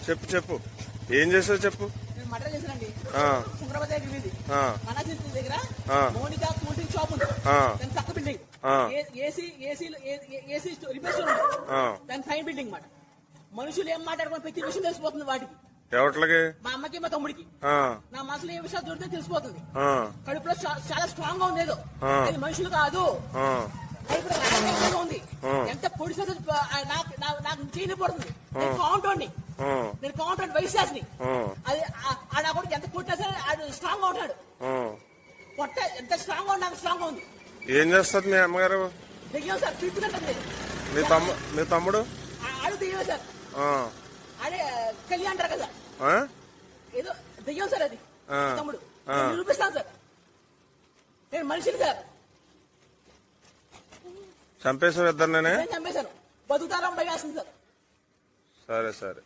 చెప్పు చెప్పు, ఏం చేసావు చెప్పు. మటర్ చేశానండి. శంకరాబాద్ దగ్గర మోనికా కూల్ డ్రింక్ షాప్ ఉంది. దాని పక్క బిల్డింగ్ ఏసీ రిపేర్ స్టోర్ ఉంది. దాని పైన బిల్డింగ్ మాట. మనుషులు ఏం మాట్లాడుకుని ప్రతి విషయం తెలిసిపోతుంది వాటికి. ఎవరికి? మా అమ్మకి మా తమ్ముడికి. నా మనసులో ఏ విషయాలు దొరికితే తెలిసిపోతుంది. కడుపులో చాలా స్ట్రాంగ్ గా ఉంది. ఏదో అది మనుషులు కాదు, కడుపులో ఉంది. ఎంత పొడి నాకు చేయబడుతుంది. నేను కౌంటర్ వైశాస్ని. అది నా కొడుకు ఎంత కొట్టినా సరే ఆడు స్ట్రాంగ్ గా ఉంటాడు. పొట్ట ఎంత స్ట్రాంగ్ గా నాకు స్ట్రాంగ్ గా ఉంది. ఏం చేస్తారు మీ అమ్మగారు? దెయ్యం సార్, చూపుకుంటుంది. మీ తమ్ముడు ఆడు దెయ్యం సార్. అదే కళ్యాణ్ అంటారు కదా, ఏదో దెయ్యం సార్ అది. తమ్ముడు నిరూపిస్తాను సార్. నేను మనిషిని సార్. చంపేశారు ఇద్దరు? నేనే చంపేశాను. బతుకుతారా భయం వేస్తుంది సార్. సరే సరే.